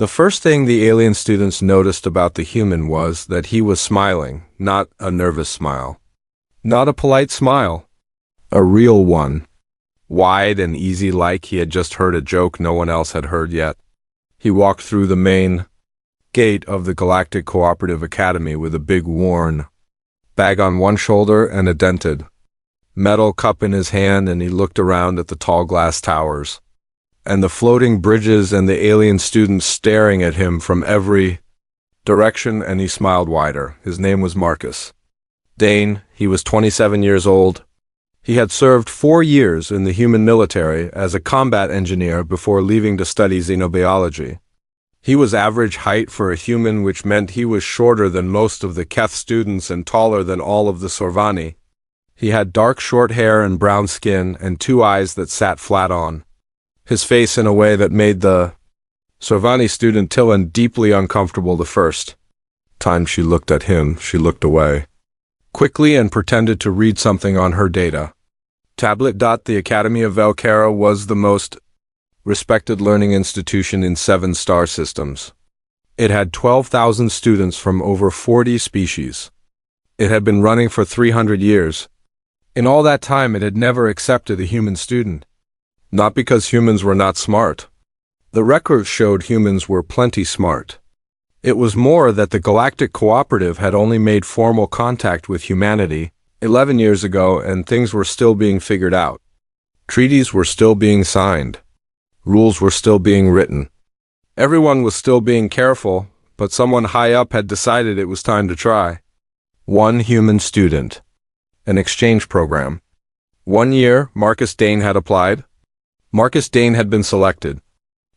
The first thing the alien students noticed about the human was that he was smiling, not a nervous smile. Not a polite smile. A real one. Wide and easy, like he had just heard a joke no one else had heard yet. He walked through the main gate of the Galactic Cooperative Academy with a big worn bag on one shoulder and a dented metal cup in his hand, and he looked around at the tall glass towers and the floating bridges and the alien students staring at him from every direction, and he smiled wider. His name was Marcus Daine. He was 27 years old. He had served 4 years in the human military as a combat engineer before leaving to study xenobiology. He was average height for a human, which meant he was shorter than most of the Keth students and taller than all of the Sorvani. He had dark short hair and brown skin and 2 eyes that sat flat on his face in a way that made the Sorvani student Tillen deeply uncomfortable. The first time she looked at him, she looked away quickly and pretended to read something on her data tablet. The Academy of Velcara was the most respected learning institution in 7 star systems. It had 12,000 students from over 40 species. It had been running for 300 years. In all that time, it had never accepted a human student. Not because humans were not smart. The records showed humans were plenty smart. It was more that the Galactic Cooperative had only made formal contact with humanity 11 years ago, and things were still being figured out. Treaties were still being signed. Rules were still being written. Everyone was still being careful, but someone high up had decided it was time to try. 1 human student. An exchange program. 1 year, Marcus Daine had applied. Marcus Daine had been selected.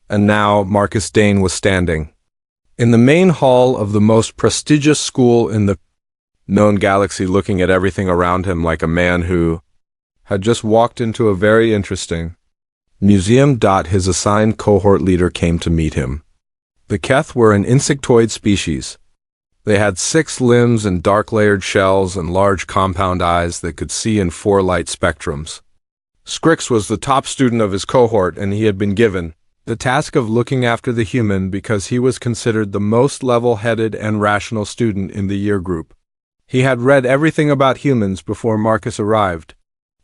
And now Marcus Daine was standing in the main hall of the most prestigious school in the known galaxy, looking at everything around him like a man who had just walked into a very interesting museum. His assigned cohort leader came to meet him. The Keth were an insectoid species. They had 6 limbs and dark layered shells and large compound eyes that could see in 4 light spectrums. Scrix was the top student of his cohort, and he had been given the task of looking after the human because he was considered the most level-headed and rational student in the year group. He had read everything about humans before Marcus arrived.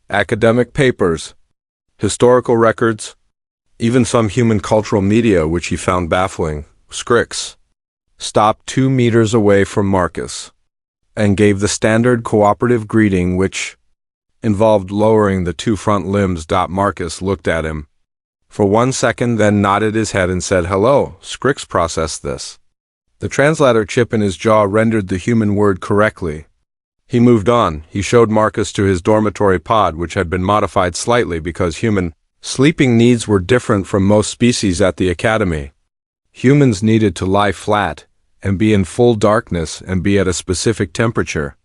Academic papers, historical records, even some human cultural media, which he found baffling. Scrix stopped 2 meters away from Marcus and gave the standard cooperative greeting, which involved lowering the 2 front limbs. Marcus looked at him for 1 second, then nodded his head and said, "Hello." Scrix processed this. The translator chip in his jaw rendered the human word correctly. He moved on. He showed Marcus to his dormitory pod, which had been modified slightly because human sleeping needs were different from most species at the academy. Humans needed to lie flat and be in full darkness and be at a specific temperature.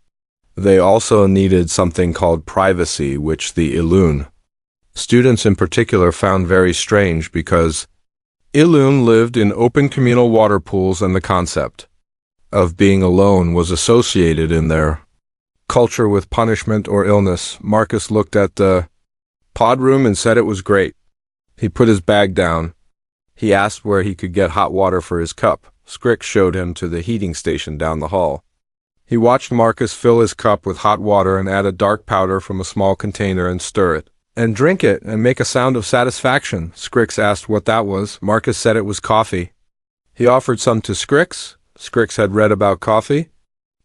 They also needed something called privacy, which the Ilun students in particular found very strange because Ilun lived in open communal water pools, and the concept of being alone was associated in their culture with punishment or illness. Marcus looked at the pod room and said it was great. He put his bag down. He asked where he could get hot water for his cup. Scrix showed him to the heating station down the hall. He watched Marcus fill his cup with hot water and add a dark powder from a small container and stir it, and drink it and make a sound of satisfaction. Scrix asked what that was. Marcus said it was coffee. He offered some to Scrix. Scrix had read about coffee.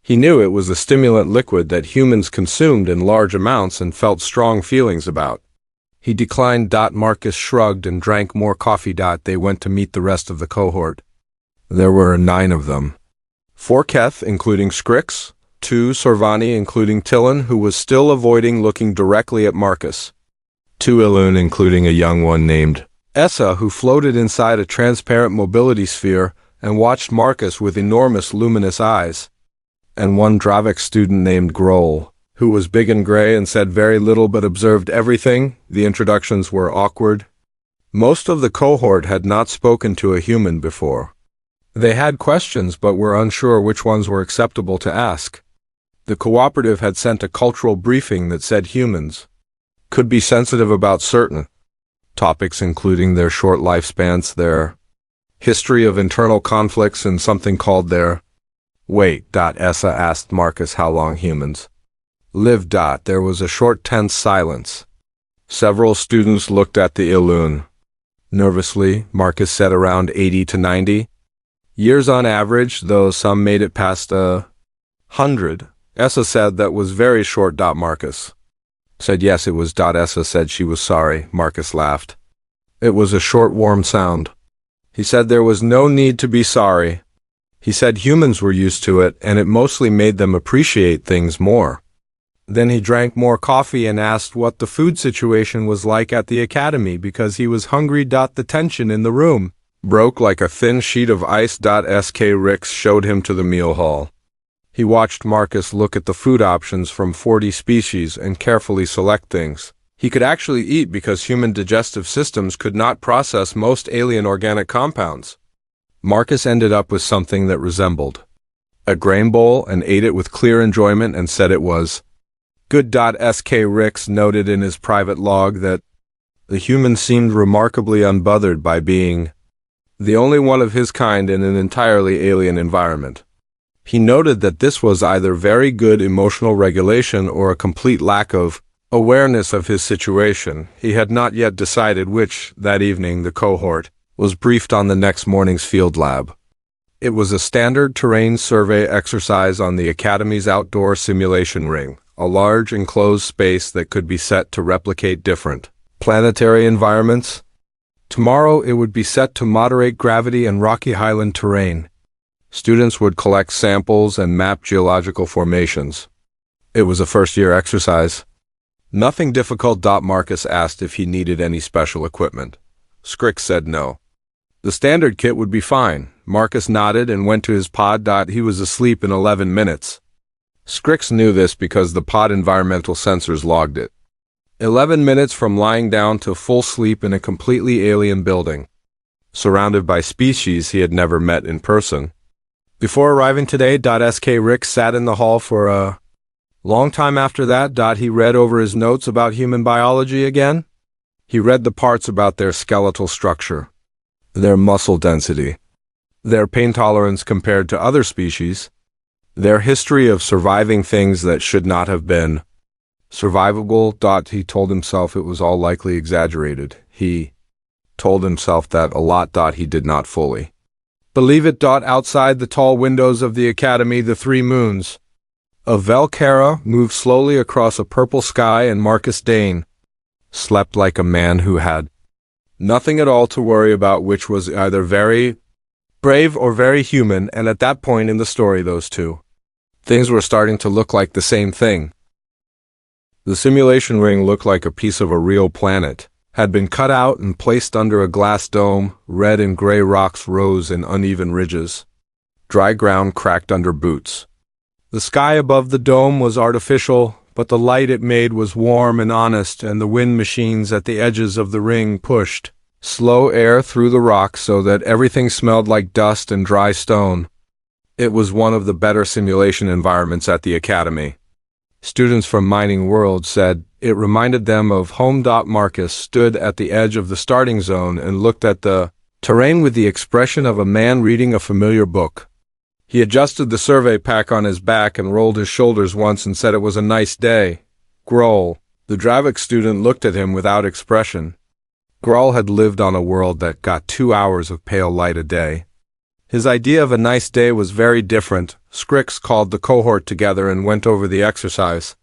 He knew it was a stimulant liquid that humans consumed in large amounts and felt strong feelings about. He declined. Marcus shrugged and drank more coffee. They went to meet the rest of the cohort. There were 9 of them. 4 Keth, including Scrix, 2 Sorvani, including Tillen, who was still avoiding looking directly at Marcus, 2 Ilun, including a young one named Essa, who floated inside a transparent mobility sphere and watched Marcus with enormous luminous eyes, and 1 Dravik student named Grohl, who was big and gray and said very little but observed everything. The introductions were awkward. Most of the cohort had not spoken to a human before. They had questions but were unsure which ones were acceptable to ask. The cooperative had sent a cultural briefing that said humans could be sensitive about certain topics, including their short lifespans, their History of internal conflicts and something called their... Wait. Essa asked Marcus how long humans lived. There was a short tense silence. Several students looked at the Ilun. Nervously, Marcus said around 80 to 90 years on average, though some made it past 100. Essa said that was very short. Marcus said yes, it was. Essa said she was sorry. Marcus laughed. It was a short, warm sound. He said there was no need to be sorry. He said humans were used to it, and it mostly made them appreciate things more. Then he drank more coffee and asked what the food situation was like at the academy because he was hungry. The tension in the room broke like a thin sheet of ice. Sk Rix showed him to the meal hall. He watched Marcus look at the food options from 40 species and carefully select things he could actually eat because human digestive systems could not process most alien organic compounds. Marcus ended up with something that resembled a grain bowl and ate it with clear enjoyment and said it was good. Sk Rix noted in his private log that the human seemed remarkably unbothered by being the only one of his kind in an entirely alien environment. He noted that this was either very good emotional regulation or a complete lack of awareness of his situation. He had not yet decided which. That evening, the cohort was briefed on the next morning's field lab. It was a standard terrain survey exercise on the Academy's outdoor simulation ring, a large enclosed space that could be set to replicate different planetary environments. Tomorrow it would be set to moderate gravity and rocky highland terrain. Students would collect samples and map geological formations. It was a first-year exercise. Nothing difficult. Marcus asked if he needed any special equipment. Scrix said no. The standard kit would be fine. Marcus nodded and went to his pod. He was asleep in 11 minutes. Scrix knew this because the pod environmental sensors logged it. 11 minutes from lying down to full sleep in a completely alien building, surrounded by species he had never met in person. Before arriving today, Sk Rick sat in the hall for a long time. After that, he read over his notes about human biology again. He read the parts about their skeletal structure, their muscle density, their pain tolerance compared to other species, their history of surviving things that should not have been survivable. He told himself it was all likely exaggerated. He told himself that a lot. He did not fully believe it. Outside the tall windows of the academy, the three moons of Velcara moved slowly across a purple sky, and Marcus Daine slept like a man who had nothing at all to worry about, which was either very brave or very human, and at that point in the story those two things were starting to look like the same thing. The simulation ring looked like a piece of a real planet, had been cut out and placed under a glass dome. Red and gray rocks rose in uneven ridges. Dry ground cracked under boots. The sky above the dome was artificial, but the light it made was warm and honest, and the wind machines at the edges of the ring pushed slow air through the rocks so that everything smelled like dust and dry stone. It was one of the better simulation environments at the academy. Students from Mining World said it reminded them of home. Marcus stood at the edge of the starting zone and looked at the terrain with the expression of a man reading a familiar book. He adjusted the survey pack on his back and rolled his shoulders once and said it was a nice day. Grohl, the Dravik student, looked at him without expression. Grohl had lived on a world that got 2 hours of pale light a day. His idea of a nice day was very different. Scrix called the cohort together and went over the exercise.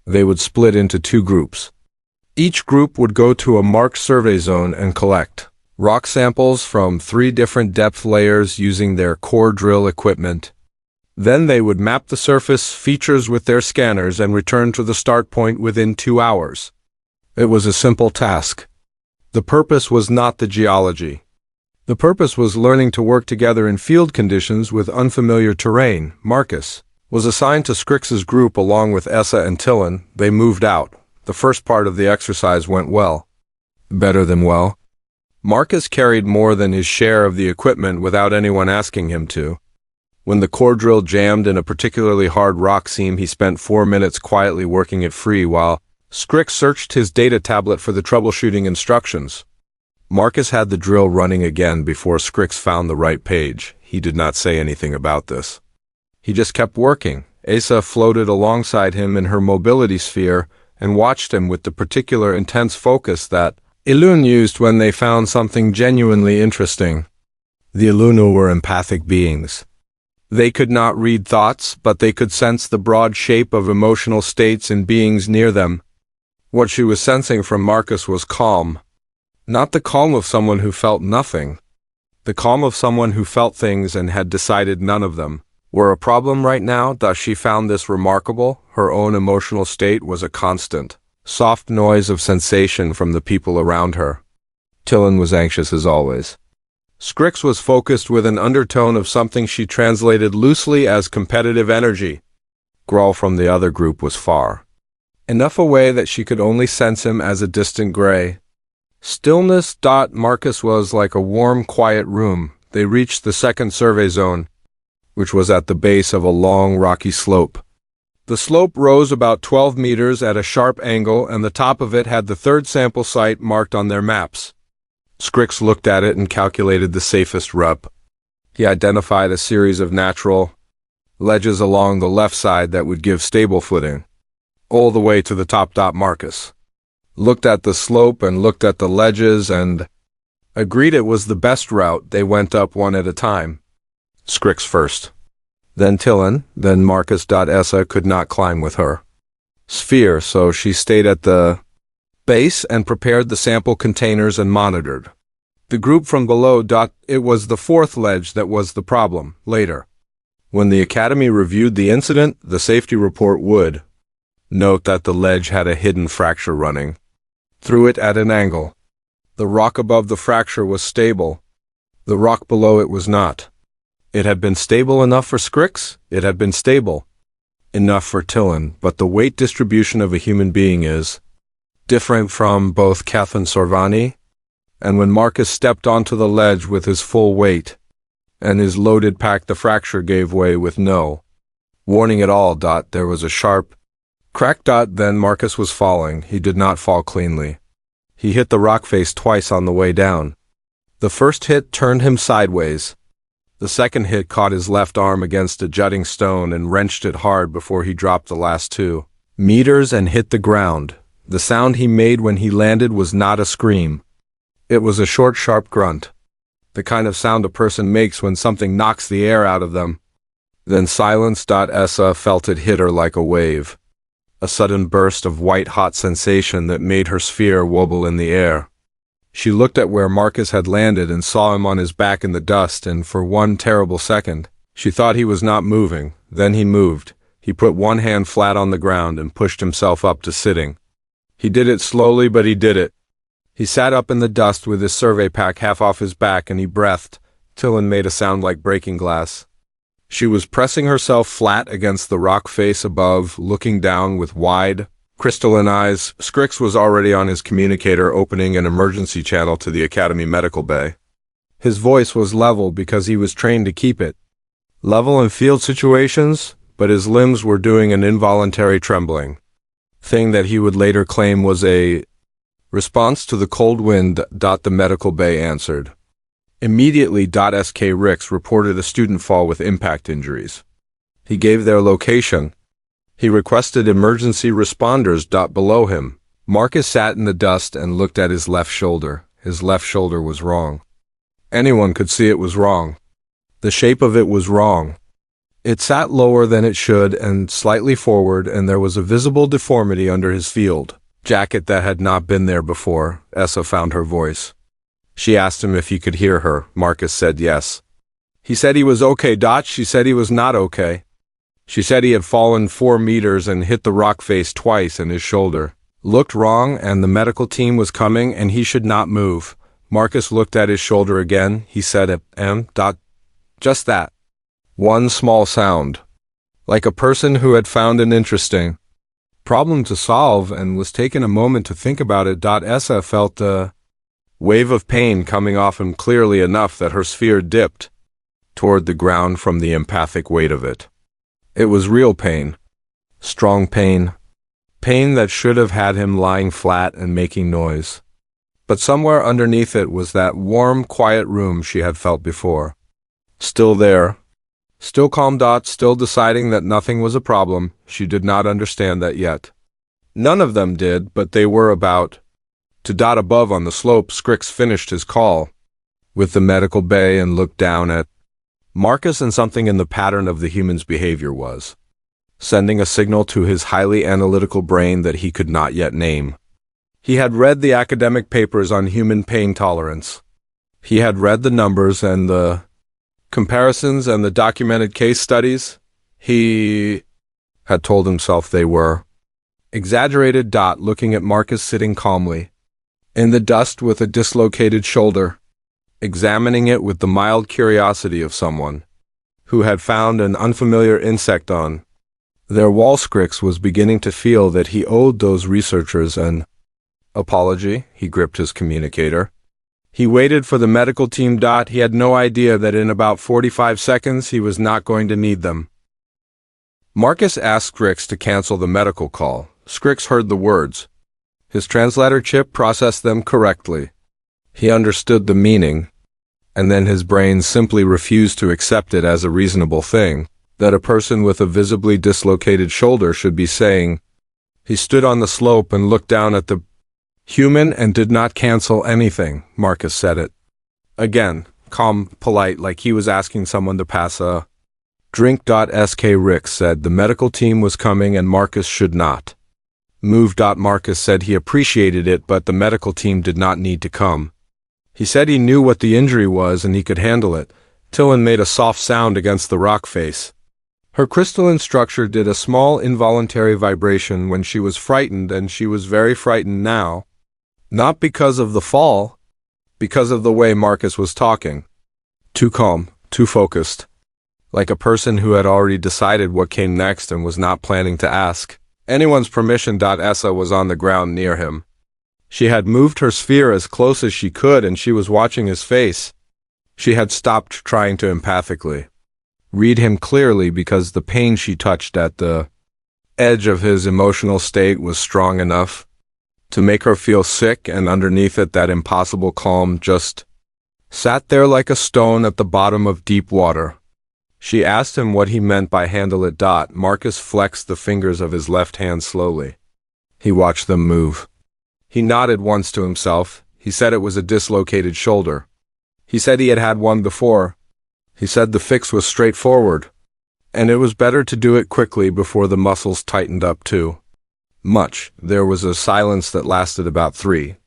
They would split into 2 groups. Each group would go to a marked survey zone and collect rock samples from 3 different depth layers using their core drill equipment. Then they would map the surface features with their scanners and return to the start point within 2 hours. It was a simple task. The purpose was not the geology. The purpose was learning to work together in field conditions with unfamiliar terrain. Marcus was assigned to Scrix's group along with Essa and Tillin. They moved out. The first part of the exercise went well. Better than well. Marcus carried more than his share of the equipment without anyone asking him to. When the core drill jammed in a particularly hard rock seam, he spent 4 minutes quietly working it free while Scrix searched his data tablet for the troubleshooting instructions. Marcus had the drill running again before Scrix found the right page. He did not say anything about this. He just kept working. Asa floated alongside him in her mobility sphere and watched him with the particular intense focus that Elun used when they found something genuinely interesting. The Elunu were empathic beings. They could not read thoughts, but they could sense the broad shape of emotional states in beings near them. What she was sensing from Marcus was calm. Not the calm of someone who felt nothing. The calm of someone who felt things and had decided none of them were a problem right now. Thus she found this remarkable. Her own emotional state was a constant, soft noise of sensation from the people around her. Tillin was anxious as always. Scrix was focused with an undertone of something she translated loosely as competitive energy. Grawl from the other group was far enough away that she could only sense him as a distant gray. Stillness. Marcus was like a warm, quiet room. They reached the second survey zone, which was at the base of a long, rocky slope. The slope rose about 12 meters at a sharp angle, and the top of it had the third sample site marked on their maps. Scrix looked at it and calculated the safest route. He identified a series of natural ledges along the left side that would give stable footing, all the way to the top. Marcus looked at the slope and looked at the ledges and agreed it was the best route. They went up one at a time. Scrix first, then Tillin, then Marcus. Essa could not climb with her sphere, so she stayed at the base and prepared the sample containers and monitored the group from below. It was the fourth ledge that was the problem. Later, when the Academy reviewed the incident, the safety report would note that the ledge had a hidden fracture running through it at an angle. The rock above the fracture was stable. The rock below it was not. It had been stable enough for Scrix. It had been stable enough for Tillin, but the weight distribution of a human being is different from both Keth and Sorvani, and when Marcus stepped onto the ledge with his full weight and his loaded pack, the fracture gave way with no warning at all. There was a sharp crack. Then Marcus was falling. He did not fall cleanly. He hit the rock face twice on the way down. The first hit turned him sideways. The second hit caught his left arm against a jutting stone and wrenched it hard before he dropped the last 2 meters and hit the ground. The sound he made when he landed was not a scream. It was a short, sharp grunt, the kind of sound a person makes when something knocks the air out of them. Then silence. Essa felt it hit her like a wave, a sudden burst of white-hot sensation that made her sphere wobble in the air. She looked at where Marcus had landed and saw him on his back in the dust, and for one terrible second, she thought he was not moving. Then he moved. He put one hand flat on the ground and pushed himself up to sitting. He did it slowly, but he did it. He sat up in the dust with his survey pack half off his back, and he breathed. Tillin made a sound like breaking glass. She was pressing herself flat against the rock face above, looking down with wide, crystalline eyes. Scrix was already on his communicator, opening an emergency channel to the Academy medical bay. His voice was level because he was trained to keep it level in field situations, but his limbs were doing an involuntary trembling thing that he would later claim was a response to the cold wind. The medical bay answered immediately. SK Rix reported a student fall with impact injuries. He gave their location. He requested emergency responders. Below him, Marcus sat in the dust and looked at his left shoulder. His left shoulder was wrong. Anyone could see it was wrong. The shape of it was wrong. It sat lower than it should and slightly forward, and there was a visible deformity under his field jacket that had not been there before. Essa found her voice. She asked him if he could hear her. Marcus said yes. He said he was okay. She said he was not okay. She said he had fallen 4 meters and hit the rock face twice, and his shoulder looked wrong, and the medical team was coming, and he should not move. Marcus looked at his shoulder again. He said, just that. One small sound, like a person who had found an interesting problem to solve and was taking a moment to think about it. Essa felt a wave of pain coming off him clearly enough that her sphere dipped toward the ground from the empathic weight of it. It was real pain, strong pain, pain that should have had him lying flat and making noise. But somewhere underneath it was that warm, quiet room she had felt before. Still there. Still calm. Still deciding that nothing was a problem. She did not understand that yet. None of them did, but they were about to. Above on the slope, Scrix finished his call with the medical bay and looked down at Marcus, and something in the pattern of the human's behavior was sending a signal to his highly analytical brain that he could not yet name. He had read the academic papers on human pain tolerance. He had read the numbers and the comparisons and the documented case studies. He had told himself they were exaggerated. Looking at Marcus sitting calmly in the dust with a dislocated shoulder, examining it with the mild curiosity of someone who had found an unfamiliar insect on their wall. Scrix was beginning to feel that he owed those researchers an apology. He gripped his communicator. He waited for the medical team. He had no idea that in about 45 seconds he was not going to need them. Marcus asked Scrix to cancel the medical call. Scrix heard the words. His translator chip processed them correctly. He understood the meaning, and then his brain simply refused to accept it as a reasonable thing that a person with a visibly dislocated shoulder should be saying. He stood on the slope and looked down at the human and did not cancel anything. Marcus said it again, calm, polite, like he was asking someone to pass a drink. Sk Rick said the medical team was coming and Marcus should not move. Marcus said he appreciated it, but the medical team did not need to come. He said he knew what the injury was and he could handle it. Tillin made a soft sound against the rock face. Her crystalline structure did a small involuntary vibration when she was frightened, and she was very frightened now. Not because of the fall, because of the way Marcus was talking. Too calm, too focused. Like a person who had already decided what came next and was not planning to ask anyone's permission. Essa was on the ground near him. She had moved her sphere as close as she could, and she was watching his face. She had stopped trying to empathically read him clearly because the pain she touched at the edge of his emotional state was strong enough to make her feel sick, and underneath it that impossible calm just sat there like a stone at the bottom of deep water. She asked him what he meant by handle it. Marcus flexed the fingers of his left hand slowly. He watched them move. He nodded once to himself. He said it was a dislocated shoulder. He said he had had one before. He said the fix was straightforward, and it was better to do it quickly before the muscles tightened up too much. There was a silence that lasted about 3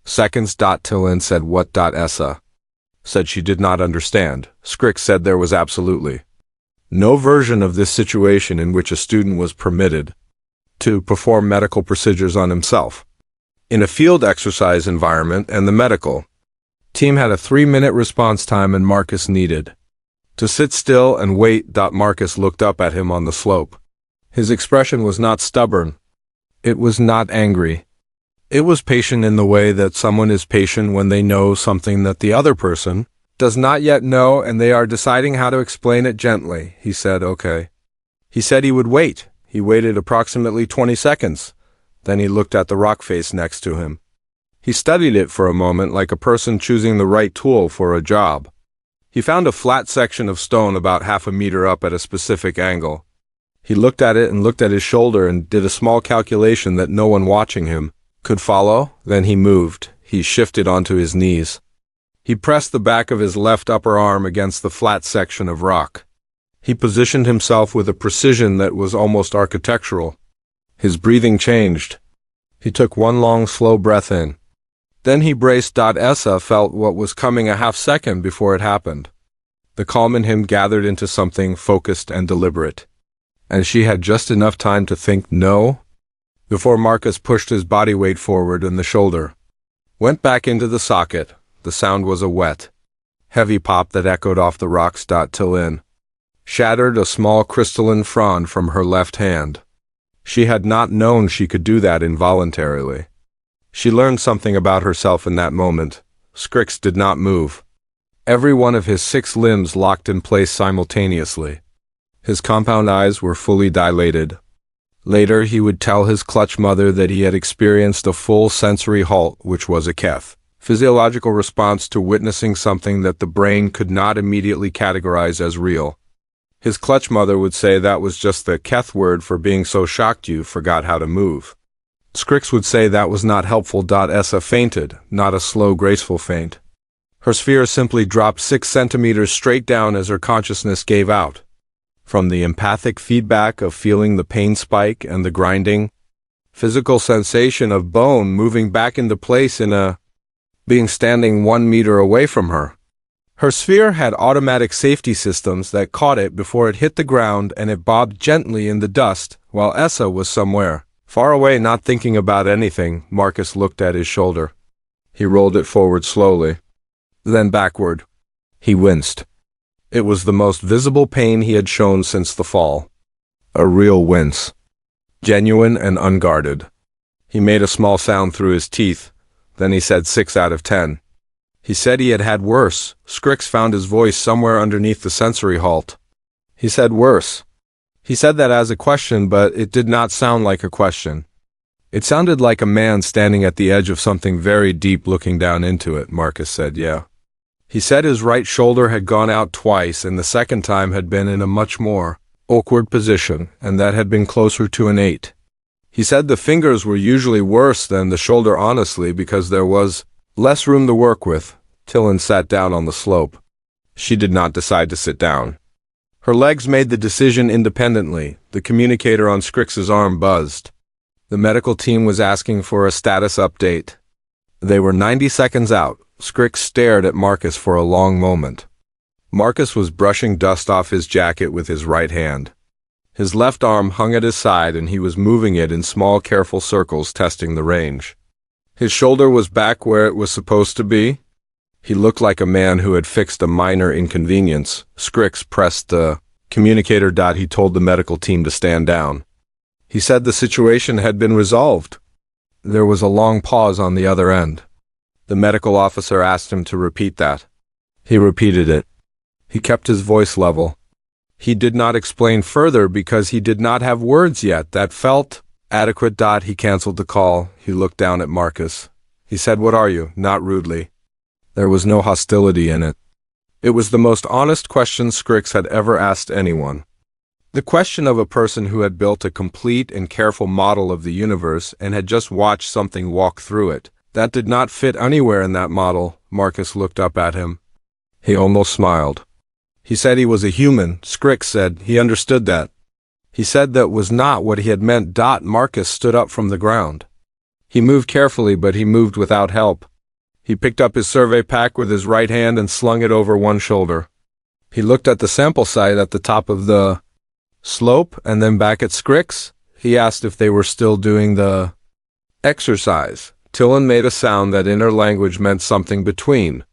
seconds. Tillin said what? Essa said she did not understand. Scrix said there was absolutely no version of this situation in which a student was permitted to perform medical procedures on himself in a field exercise environment, and the medical team had a 3-minute response time, and Marcus needed to sit still and wait. Marcus looked up at him on the slope. His expression was not stubborn. It was not angry. It was patient, in the way that someone is patient when they know something that the other person does not yet know and they are deciding how to explain it gently. He said, okay. He said he would wait. He waited approximately 20 seconds. Then he looked at the rock face next to him. He studied it for a moment, like a person choosing the right tool for a job. He found a flat section of stone about half a meter up at a specific angle. He looked at it and looked at his shoulder and did a small calculation that no one watching him could follow. Then he moved. He shifted onto his knees. He pressed the back of his left upper arm against the flat section of rock. He positioned himself with a precision that was almost architectural. His breathing changed. He took one long, slow breath in. Then he braced. Essa felt what was coming a half second before it happened. The calm in him gathered into something focused and deliberate. And she had just enough time to think no before Marcus pushed his body weight forward and the shoulder went back into the socket. The sound was a wet, heavy pop that echoed off the rocks. Tillin shattered a small crystalline frond from her left hand. She had not known she could do that involuntarily. She learned something about herself in that moment. Scrix did not move. Every one of his 6 limbs locked in place simultaneously. His compound eyes were fully dilated. Later he would tell his clutch mother that he had experienced a full sensory halt, which was a keth. physiological response to witnessing something that the brain could not immediately categorize as real. His clutch mother would say that was just the Keth word for being so shocked you forgot how to move. Scrix would say that was not helpful. Essa fainted, not a slow, graceful faint. Her sphere simply dropped 6 centimeters straight down as her consciousness gave out. From the empathic feedback of feeling the pain spike and the grinding, physical sensation of bone moving back into place being standing 1 meter away from her. Her sphere had automatic safety systems that caught it before it hit the ground, and it bobbed gently in the dust while Essa was somewhere far away, not thinking about anything. Marcus looked at his shoulder. He rolled it forward slowly, then backward. He winced. It was the most visible pain he had shown since the fall. A real wince. Genuine and unguarded. He made a small sound through his teeth. Then he said 6 out of 10. He said he had had worse. Scrix found his voice somewhere underneath the sensory halt. He said worse. He said that as a question, but it did not sound like a question. It sounded like a man standing at the edge of something very deep looking down into it. Marcus said, yeah. He said his right shoulder had gone out twice, and the second time had been in a much more awkward position, and that had been closer to an 8. He said the fingers were usually worse than the shoulder, honestly, because there was less room to work with. Tillin sat down on the slope. She did not decide to sit down. Her legs made the decision independently. The communicator on Scrix's arm buzzed. The medical team was asking for a status update. They were 90 seconds out. Scrix stared at Marcus for a long moment. Marcus was brushing dust off his jacket with his right hand. His left arm hung at his side, and he was moving it in small, careful circles, testing the range. His shoulder was back where it was supposed to be. He looked like a man who had fixed a minor inconvenience. Scrix pressed the communicator. He told the medical team to stand down. He said the situation had been resolved. There was a long pause on the other end. The medical officer asked him to repeat that. He repeated it. He kept his voice level. He did not explain further because he did not have words yet that felt adequate. He canceled the call. He looked down at Marcus. He said, "What are you?" Not rudely. There was no hostility in it. It was the most honest question Scrix had ever asked anyone. The question of a person who had built a complete and careful model of the universe and had just watched something walk through it. That did not fit anywhere in that model. Marcus looked up at him. He almost smiled. He said he was a human. Scrix said he understood that. He said that was not what he had meant. Marcus stood up from the ground. He moved carefully, but he moved without help. He picked up his survey pack with his right hand and slung it over one shoulder. He looked at the sample site at the top of the slope and then back at Scrix. He asked if they were still doing the exercise. Tillin made a sound that in her language meant something between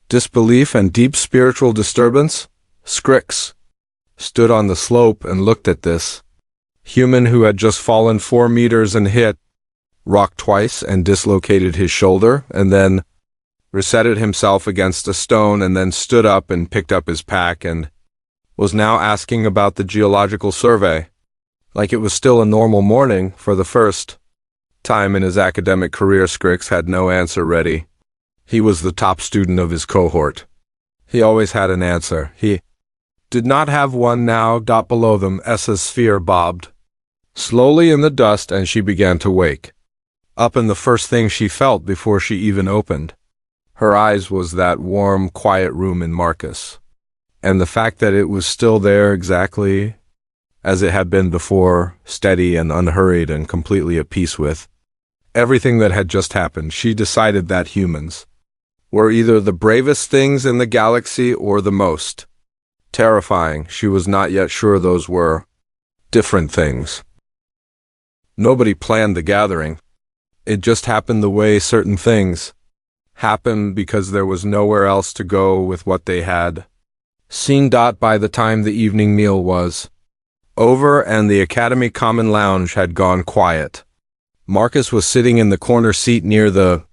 disbelief and deep spiritual disturbance. Scrix stood on the slope and looked at this human who had just fallen 4 meters and hit rock twice and dislocated his shoulder, and then resetted himself against a stone, and then stood up and picked up his pack and was now asking about the geological survey, like it was still a normal morning. For the first time in his academic career, Scrix had no answer ready. He was the top student of his cohort. He always had an answer. He did not have one now. Below them, Essa's sphere bobbed slowly in the dust, and she began to wake up, and the first thing she felt before she even opened her eyes was that warm, quiet room in Marcus. And the fact that it was still there exactly as it had been before, steady and unhurried and completely at peace with everything that had just happened. She decided that humans were either the bravest things in the galaxy or the most terrifying. She was not yet sure those were different things. Nobody planned the gathering. It just happened the way certain things happen, because there was nowhere else to go with what they had seen. By the time the evening meal was over and the Academy Common Lounge had gone quiet, Marcus was sitting in the corner seat near the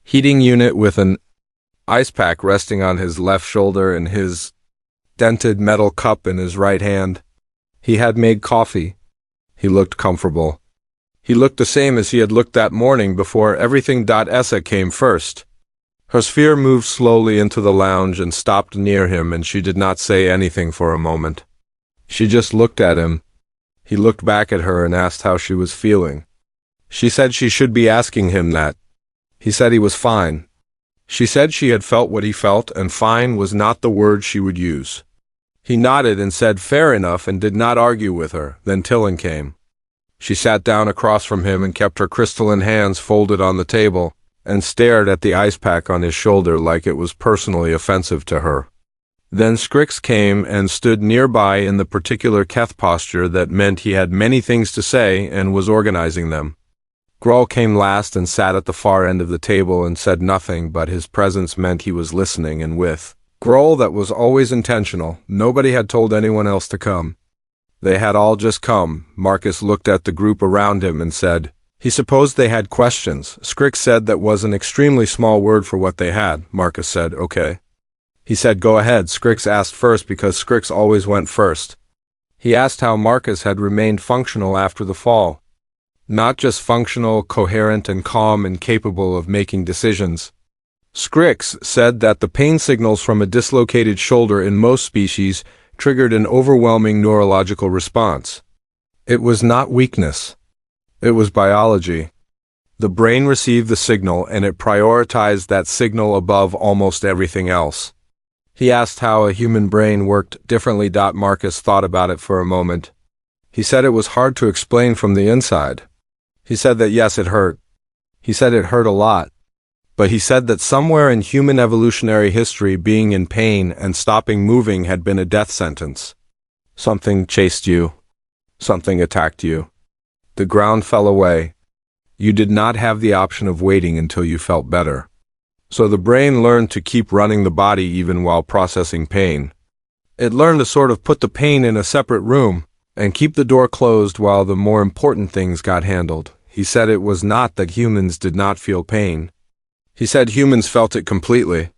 heating unit with an ice pack resting on his left shoulder and his dented metal cup in his right hand. He had made coffee. He looked comfortable. He looked the same as he had looked that morning before everything. Essa came first. Her sphere moved slowly into the lounge and stopped near him, and she did not say anything for a moment. She just looked at him. He looked back at her and asked how she was feeling. She said she should be asking him that. He said he was fine. She said she had felt what he felt, and fine was not the word she would use. He nodded and said fair enough and did not argue with her. Then Tillin came. She sat down across from him and kept her crystalline hands folded on the table and stared at the ice pack on his shoulder like it was personally offensive to her. Then Scrix came and stood nearby in the particular Keth posture that meant he had many things to say and was organizing them. Grohl came last and sat at the far end of the table and said nothing, but his presence meant he was listening, and with Grohl that was always intentional. Nobody had told anyone else to come. They had all just come. Marcus looked at the group around him and said, he supposed they had questions. Scrix said that was an extremely small word for what they had. Marcus said, okay. He said, go ahead. Scrix asked first because Scrix always went first. He asked how Marcus had remained functional after the fall. Not just functional, coherent, and calm and capable of making decisions. Scrix said that the pain signals from a dislocated shoulder in most species triggered an overwhelming neurological response. It was not weakness. It was biology. The brain received the signal and it prioritized that signal above almost everything else. He asked how a human brain worked differently. Marcus thought about it for a moment. He said it was hard to explain from the inside. He said that yes, it hurt. He said it hurt a lot. But he said that somewhere in human evolutionary history, being in pain and stopping moving had been a death sentence. Something chased you. Something attacked you. The ground fell away. You did not have the option of waiting until you felt better. So the brain learned to keep running the body even while processing pain. It learned to sort of put the pain in a separate room and keep the door closed while the more important things got handled. He said it was not that humans did not feel pain. He said humans felt it completely.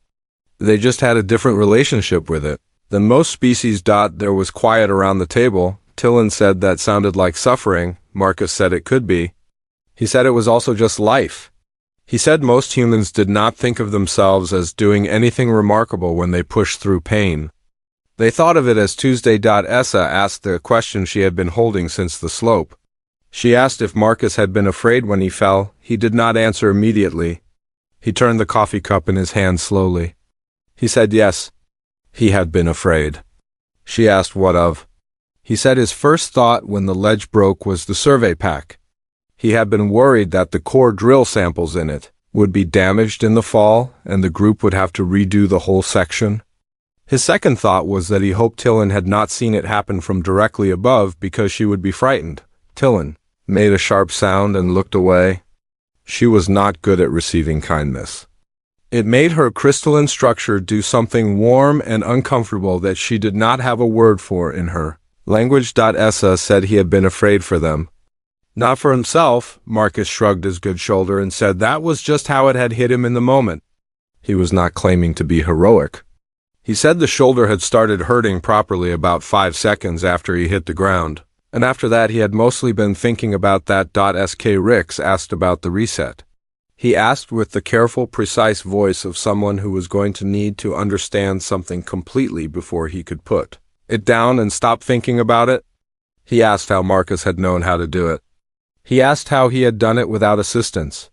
They just had a different relationship with it than most species. There was quiet around the table. Tillin said that sounded like suffering. Marcus said it could be. He said it was also just life. He said most humans did not think of themselves as doing anything remarkable when they pushed through pain. They thought of it as Tuesday. Essa asked the question she had been holding since the slope. She asked if Marcus had been afraid when he fell. He did not answer immediately. He turned the coffee cup in his hand slowly. He said yes, he had been afraid. She asked what of. He said his first thought when the ledge broke was the survey pack. He had been worried that the core drill samples in it would be damaged in the fall and the group would have to redo the whole section. His second thought was that he hoped Tillin had not seen it happen from directly above because she would be frightened. Tillin made a sharp sound and looked away. She was not good at receiving kindness. It made her crystalline structure do something warm and uncomfortable that she did not have a word for in her language. Essa said he had been afraid for them. Not for himself. Marcus shrugged his good shoulder and said that was just how it had hit him in the moment. He was not claiming to be heroic. He said the shoulder had started hurting properly about 5 seconds after he hit the ground, and after that he had mostly been thinking about that. Sk Rix asked about the reset. He asked with the careful, precise voice of someone who was going to need to understand something completely before he could put it down and stop thinking about it. He asked how Marcus had known how to do it. He asked how he had done it without assistance.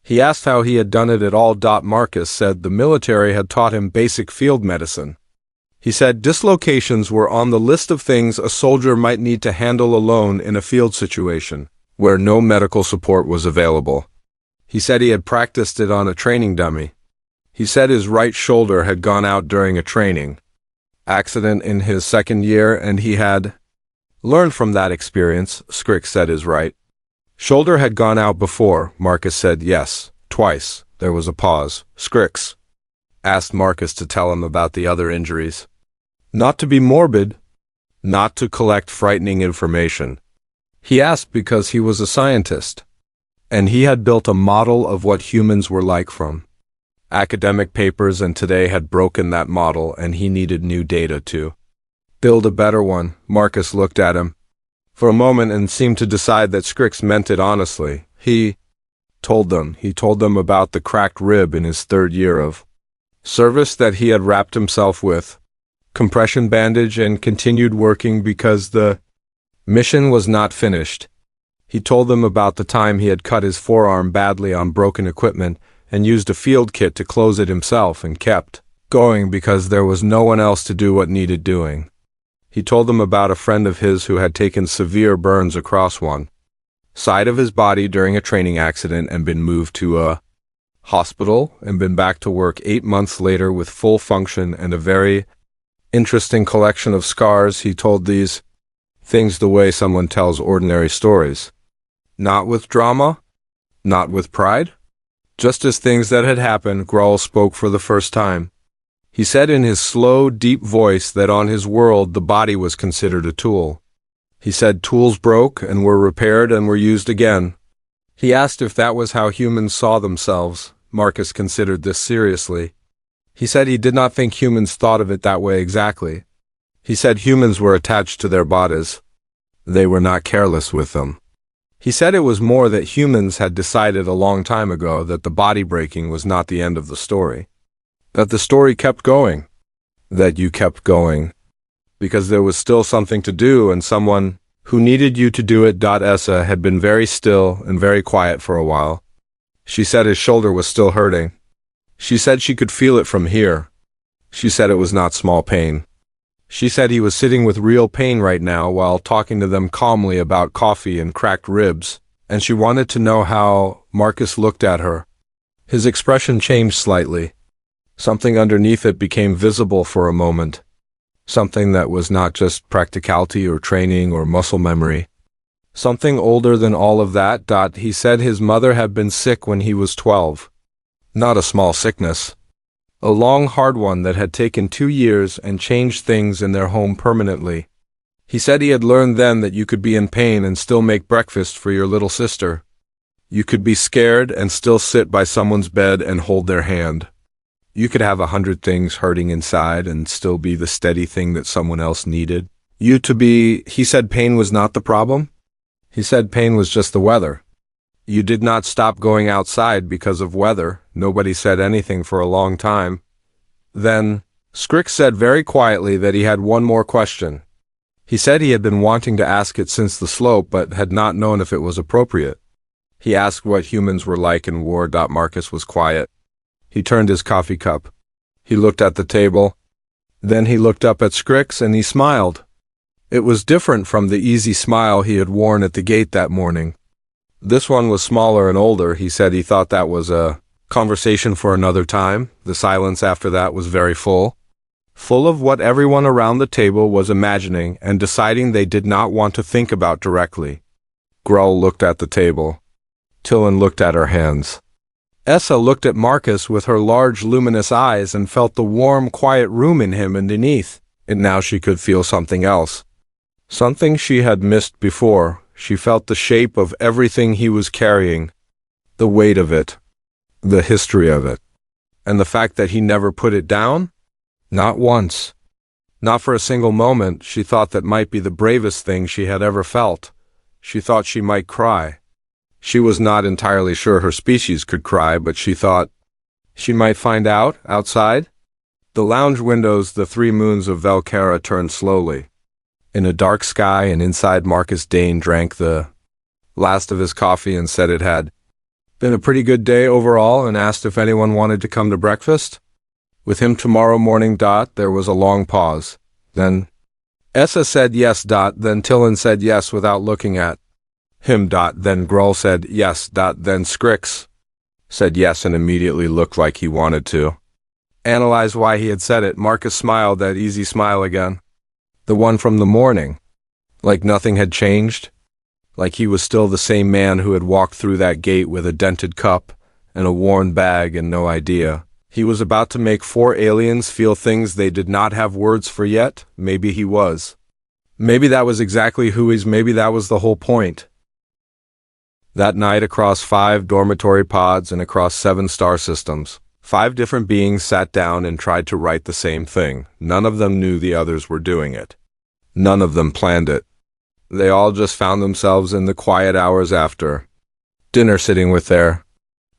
He asked how he had done it at all. Marcus said the military had taught him basic field medicine. He said dislocations were on the list of things a soldier might need to handle alone in a field situation where no medical support was available. He said he had practiced it on a training dummy. He said his right shoulder had gone out during a training accident in his second year, and he had learned from that experience. Scrix said his right shoulder had gone out before. Marcus said yes, twice. There was a pause. Scrix asked Marcus to tell him about the other injuries. Not to be morbid, not to collect frightening information. He asked because he was a scientist, and he had built a model of what humans were like from academic papers, and today had broken that model, and he needed new data to build a better one. Marcus looked at him for a moment and seemed to decide that Scrix meant it honestly. He He told them about the cracked rib in his third year of service that he had wrapped himself with compression bandage and continued working because the mission was not finished. He told them about the time he had cut his forearm badly on broken equipment and used a field kit to close it himself and kept going because there was no one else to do what needed doing. He told them about a friend of his who had taken severe burns across one side of his body during a training accident and been moved to a hospital and been back to work 8 months later with full function and a very interesting collection of scars. He told these things the way someone tells ordinary stories. Not with drama, not with pride, just as things that had happened. Grohl spoke for the first time. He said in his slow, deep voice that on his world the body was considered a tool. He said tools broke and were repaired and were used again. He asked if that was how humans saw themselves. Marcus considered this seriously. He said he did not think humans thought of it that way exactly. He said humans were attached to their bodies. They were not careless with them. He said it was more that humans had decided a long time ago that the body breaking was not the end of the story. That the story kept going. That you kept going. Because there was still something to do and someone who needed you to do it. Essa had been very still and very quiet for a while. She said his shoulder was still hurting. She said she could feel it from here. She said it was not small pain. She said he was sitting with real pain right now while talking to them calmly about coffee and cracked ribs, and she wanted to know how Marcus looked at her. His expression changed slightly. Something underneath it became visible for a moment. Something that was not just practicality or training or muscle memory. Something older than all of that. He said his mother had been sick when he was 12. Not a small sickness. A long, hard one that had taken 2 years and changed things in their home permanently. He said he had learned then that you could be in pain and still make breakfast for your little sister. You could be scared and still sit by someone's bed and hold their hand. You could have 100 things hurting inside and still be the steady thing that someone else needed you to be. He said pain was not the problem. He said pain was just the weather. You did not stop going outside because of weather. Nobody said anything for a long time. Then, Scrick said very quietly that he had one more question. He said he had been wanting to ask it since the slope, but had not known if it was appropriate. He asked what humans were like in war. Marcus was quiet. He turned his coffee cup. He looked at the table. Then he looked up at Scrix and he smiled. It was different from the easy smile he had worn at the gate that morning. This one was smaller and older. He said he thought that was a conversation for another time. The silence after that was very full. Full of what everyone around the table was imagining and deciding they did not want to think about directly. Grull looked at the table. Tillin looked at her hands. Essa looked at Marcus with her large luminous eyes and felt the warm, quiet room in him underneath. And now she could feel something else. Something she had missed before. She felt the shape of everything he was carrying. The weight of it. The history of it. And the fact that he never put it down? Not once. Not for a single moment. She thought that might be the bravest thing she had ever felt. She thought she might cry. She was not entirely sure her species could cry, but she thought she might find out outside. The lounge windows, the 3 moons of Velcara turned slowly. In a dark sky and inside, Marcus Daine drank the last of his coffee and said it had been a pretty good day overall and asked if anyone wanted to come to breakfast with him tomorrow morning. There was a long pause. Then Essa said yes. Then Tillin said yes without looking at him. Then Grull said yes. Then Scrix said yes and immediately looked like he wanted to analyze why he had said it. Marcus smiled, that easy smile again. The one from the morning. Like nothing had changed. Like he was still the same man who had walked through that gate with a dented cup and a worn bag and no idea. He was about to make 4 aliens feel things they did not have words for yet. Maybe he was. Maybe that was exactly who he's. Maybe that was the whole point. That night, across 5 dormitory pods and across 7 star systems, 5 different beings sat down and tried to write the same thing. None of them knew the others were doing it. None of them planned it. They all just found themselves in the quiet hours after dinner sitting with their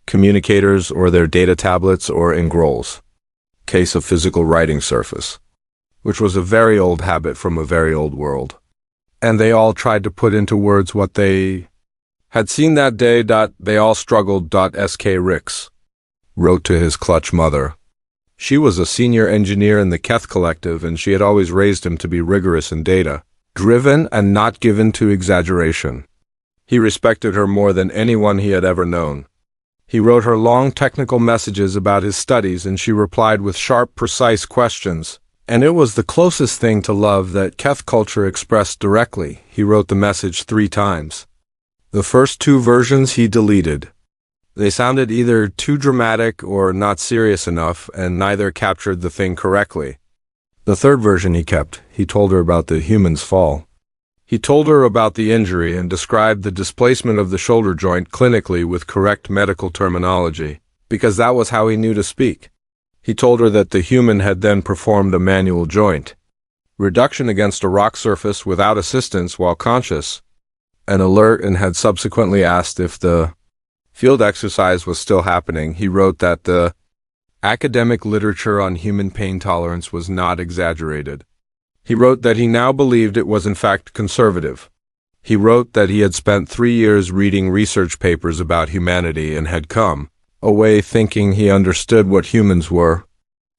communicators or their data tablets or in scrolls. Case of physical writing surface, which was a very old habit from a very old world. And they all tried to put into words what they had seen that day. They all struggled. S.K. Ricks wrote to his clutch mother. She was a senior engineer in the Keth Collective, and she had always raised him to be rigorous in data, driven and not given to exaggeration. He respected her more than anyone he had ever known. He wrote her long technical messages about his studies, and she replied with sharp, precise questions. And it was the closest thing to love that Keth culture expressed directly. He wrote the message 3 times. The first 2 versions he deleted. They sounded either too dramatic or not serious enough, and neither captured the thing correctly. The 3rd version he kept. He told her about the human's fall. He told her about the injury and described the displacement of the shoulder joint clinically with correct medical terminology, because that was how he knew to speak. He told her that the human had then performed a manual joint reduction against a rock surface without assistance while conscious and alert, and had subsequently asked if the field exercise was still happening. He wrote that the academic literature on human pain tolerance was not exaggerated. He wrote that he now believed it was in fact conservative. He wrote that he had spent 3 years reading research papers about humanity and had come away thinking he understood what humans were.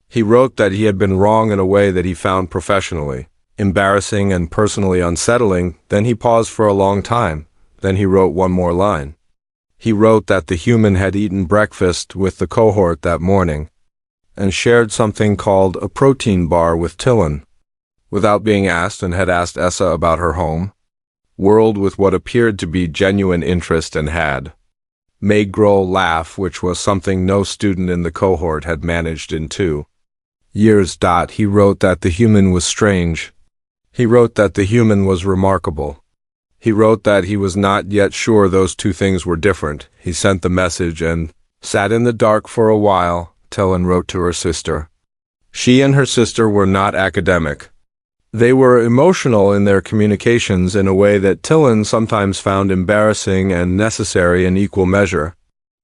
He wrote that he had been wrong in a way that he found professionally embarrassing and personally unsettling. Then he paused for a long time. Then he wrote one more line. He wrote that the human had eaten breakfast with the cohort that morning and shared something called a protein bar with Tillin, without being asked, and had asked Essa about her home world with what appeared to be genuine interest, and had made Grohl laugh, which was something no student in the cohort had managed in 2 years. He wrote that the human was strange. He wrote that the human was remarkable. He wrote that he was not yet sure those 2 things were different. He sent the message and sat in the dark for a while. Tillin wrote to her sister. She and her sister were not academic. They were emotional in their communications in a way that Tillin sometimes found embarrassing and necessary in equal measure.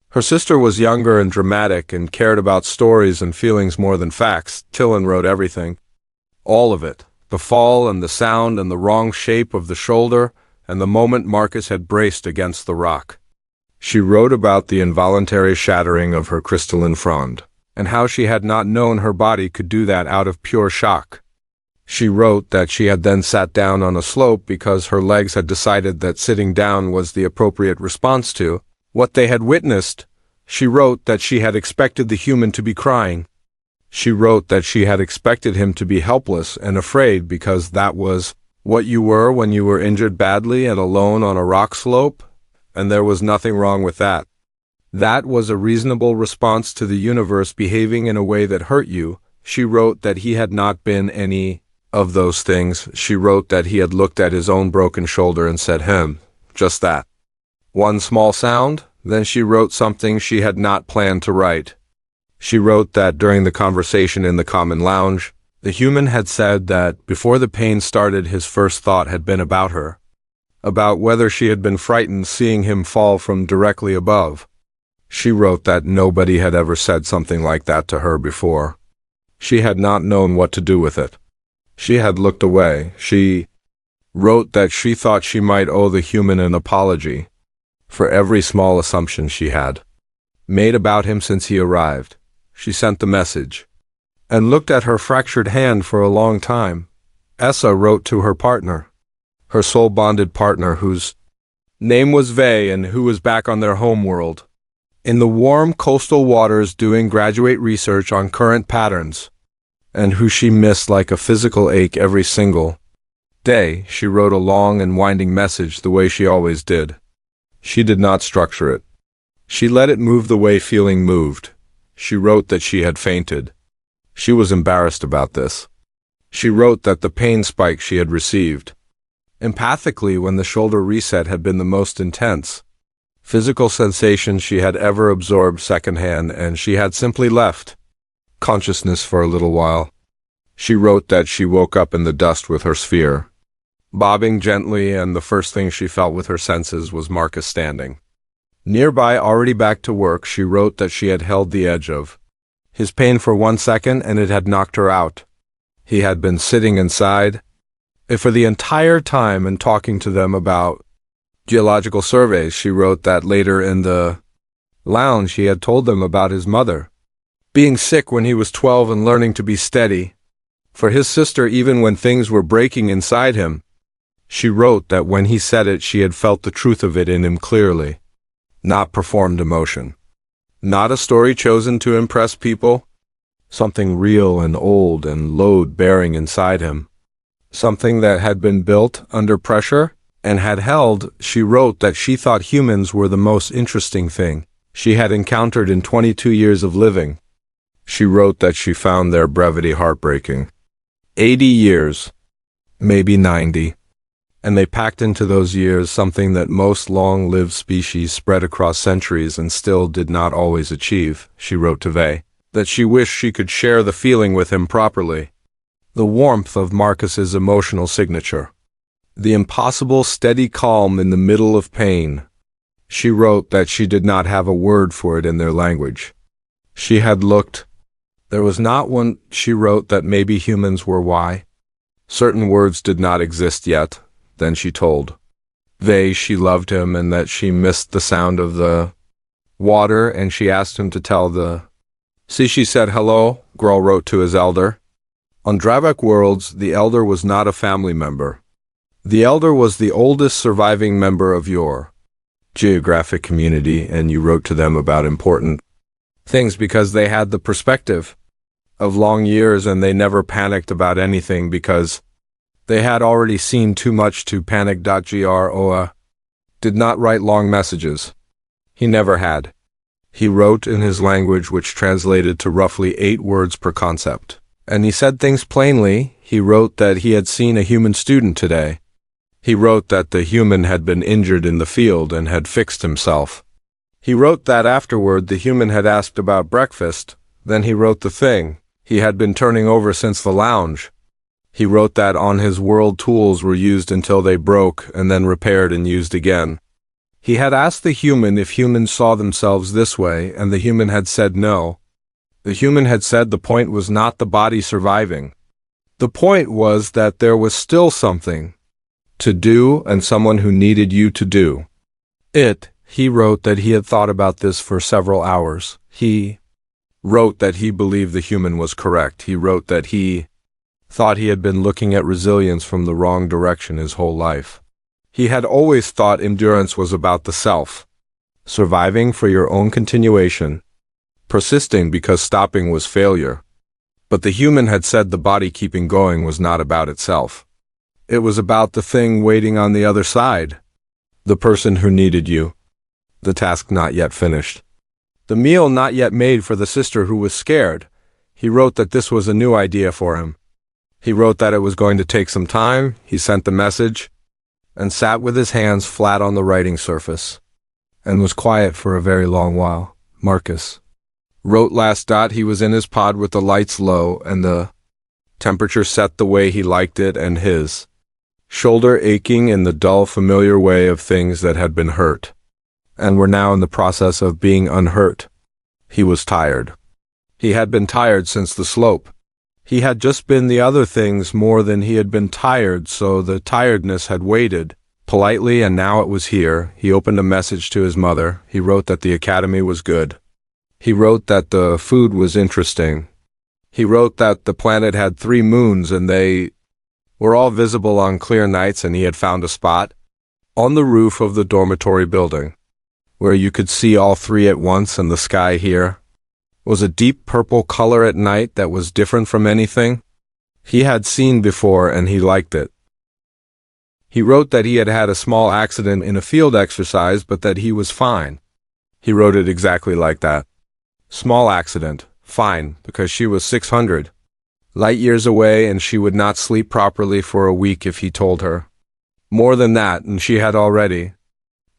Her sister was younger and dramatic and cared about stories and feelings more than facts. Tillin wrote everything. All of it. The fall and the sound and the wrong shape of the shoulder and the moment Marcus had braced against the rock. She wrote about the involuntary shattering of her crystalline frond, and how she had not known her body could do that out of pure shock. She wrote that she had then sat down on a slope because her legs had decided that sitting down was the appropriate response to what they had witnessed. She wrote that she had expected the human to be crying. She wrote that she had expected him to be helpless and afraid because that was what you were when you were injured badly and alone on a rock slope, and there was nothing wrong with that. That was a reasonable response to the universe behaving in a way that hurt you. She wrote that he had not been any of those things. She wrote that he had looked at his own broken shoulder and said, just that. One small sound. Then she wrote something she had not planned to write. She wrote that during the conversation in the common lounge, the human had said that before the pain started, his first thought had been about her, about whether she had been frightened seeing him fall from directly above. She wrote that nobody had ever said something like that to her before. She had not known what to do with it. She had looked away. She wrote that she thought she might owe the human an apology for every small assumption she had made about him since he arrived. She sent the message and looked at her fractured hand for a long time. Essa wrote to her partner, her soul-bonded partner whose name was Vey and who was back on their home world, in the warm coastal waters doing graduate research on current patterns, and who she missed like a physical ache every single day. She wrote a long and winding message the way she always did. She did not structure it. She let it move the way feeling moved. She wrote that she had fainted. She was embarrassed about this. She wrote that the pain spike she had received empathically when the shoulder reset had been the most intense physical sensation she had ever absorbed secondhand, and she had simply left consciousness for a little while. She wrote that she woke up in the dust with her sphere bobbing gently, and the first thing she felt with her senses was Marcus standing Nearby, already back to work, she wrote that she had held the edge of his pain for 1 second and it had knocked her out. He had been sitting inside for the entire time and talking to them about geological surveys. She wrote that later in the lounge he had told them about his mother being sick when he was 12 and learning to be steady for his sister even when things were breaking inside him. She wrote that when he said it, she had felt the truth of it in him clearly, not performed emotion, not a story chosen to impress people, something real and old and load-bearing inside him, something that had been built under pressure and had held. She wrote that she thought humans were the most interesting thing she had encountered in 22 years of living. She wrote that she found their brevity heartbreaking. 80 years, maybe 90, and they packed into those years something that most long-lived species spread across centuries and still did not always achieve. She wrote to Vey that she wished she could share the feeling with him properly, the warmth of Marcus's emotional signature, the impossible steady calm in the middle of pain. She wrote that she did not have a word for it in their language. She had looked. There was not one. She wrote that maybe humans were why certain words did not exist yet. Then she told Vey she loved him and that she missed the sound of the water, and she asked him to tell the sea. She said hello. Grol wrote to his elder. On Dravak worlds, the elder was not a family member. The elder was the oldest surviving member of your geographic community, and you wrote to them about important things because they had the perspective of long years and they never panicked about anything because they had already seen too much to panic. Groa did not write long messages. He never had. He wrote in his language, which translated to roughly 8 words per concept. And he said things plainly. He wrote that he had seen a human student today. He wrote that the human had been injured in the field and had fixed himself. He wrote that afterward the human had asked about breakfast. Then he wrote the thing he had been turning over since the lounge. He wrote that on his world tools were used until they broke and then repaired and used again. He had asked the human if humans saw themselves this way, and the human had said no. The human had said the point was not the body surviving. The point was that there was still something to do and someone who needed you to do it. He wrote that he had thought about this for several hours. He wrote that he believed the human was correct. He wrote that he thought he had been looking at resilience from the wrong direction his whole life. He had always thought endurance was about the self, surviving for your own continuation, persisting because stopping was failure. But the human had said the body keeping going was not about itself. It was about the thing waiting on the other side, the person who needed you, the task not yet finished, the meal not yet made for the sister who was scared. He wrote that this was a new idea for him. He wrote that it was going to take some time. He sent the message and sat with his hands flat on the writing surface and was quiet for a very long while. Marcus wrote last. He was in his pod with the lights low and the temperature set the way he liked it, and his shoulder aching in the dull, familiar way of things that had been hurt and were now in the process of being unhurt. He was tired. He had been tired since the slope. He had just been the other things more than he had been tired, so the tiredness had waited politely, and now it was here. He opened a message to his mother. He wrote that the academy was good. He wrote that the food was interesting. He wrote that the planet had 3 moons and they were all visible on clear nights, and he had found a spot on the roof of the dormitory building where you could see all 3 at once, and the sky here was a deep purple color at night that was different from anything he had seen before, and he liked it. He wrote that he had had a small accident in a field exercise, but that he was fine. He wrote it exactly like that. Small accident, fine, because she was 600 light years away and she would not sleep properly for a week if he told her more than that, and she had already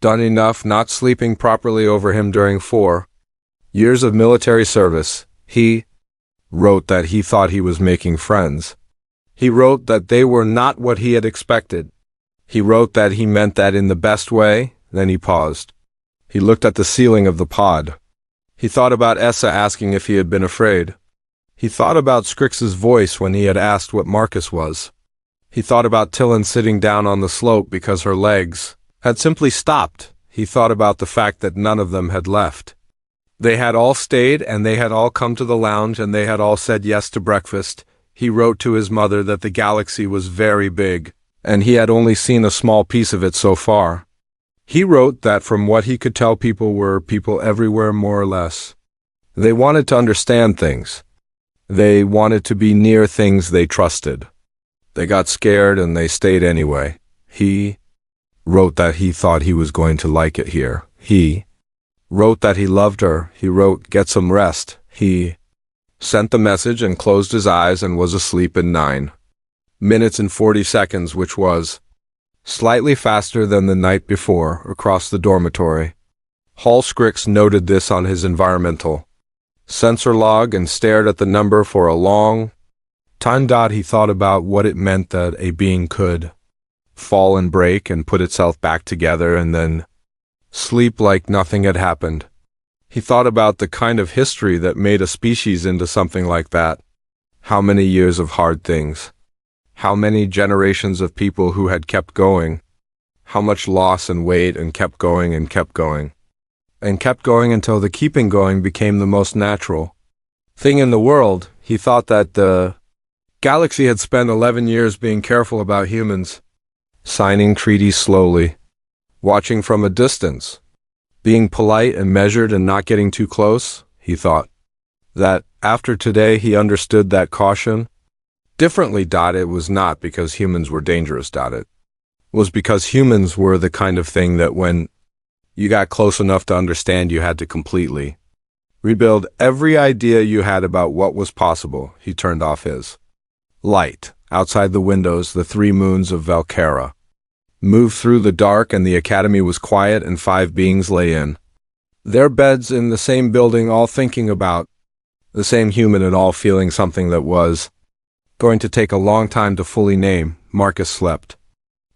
done enough not sleeping properly over him during 4 years of military service. He wrote that he thought he was making friends. He wrote that they were not what he had expected. He wrote that he meant that in the best way. Then he paused. He looked at the ceiling of the pod. He thought about Essa asking if he had been afraid. He thought about Scrix's voice when he had asked what Marcus was. He thought about Tillin sitting down on the slope because her legs had simply stopped. He thought about the fact that none of them had left. They had all stayed, and they had all come to the lounge, and they had all said yes to breakfast. He wrote to his mother that the galaxy was very big, and he had only seen a small piece of it so far. He wrote that from what he could tell, people were people everywhere more or less. They wanted to understand things. They wanted to be near things they trusted. They got scared and they stayed anyway. He wrote that he thought he was going to like it here. He wrote that he loved her. He wrote, "Get some rest." He sent the message and closed his eyes and was asleep in 9 minutes and 40 seconds, which was slightly faster than the night before across the dormitory. Hall Scrix noted this on his environmental sensor log and stared at the number for a long time. He thought about what it meant that a being could fall and break and put itself back together and then sleep like nothing had happened. He thought about the kind of history that made a species into something like that. How many years of hard things. How many generations of people who had kept going. How much loss and weight and kept going and kept going. And kept going until the keeping going became the most natural thing in the world. He thought that the galaxy had spent 11 years being careful about humans, signing treaties slowly, watching from a distance, being polite and measured and not getting too close. He thought that after today he understood that caution differently. It was not because humans were dangerous. It was because humans were the kind of thing that when you got close enough to understand, you had to completely rebuild every idea you had about what was possible. He turned off his light. Outside the windows, the 3 moons of Valkera moved through the dark, and the academy was quiet, and 5 beings lay in their beds in the same building, all thinking about the same human and all feeling something that was going to take a long time to fully name. Marcus slept.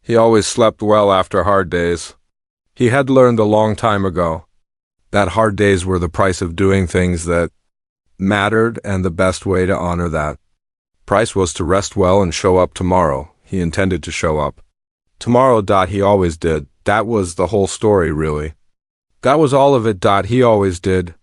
He always slept well after hard days. He had learned a long time ago that hard days were the price of doing things that mattered, and the best way to honor that price was to rest well and show up tomorrow. He intended to show up tomorrow. He always did. That was the whole story, really. That was all of it. He always did.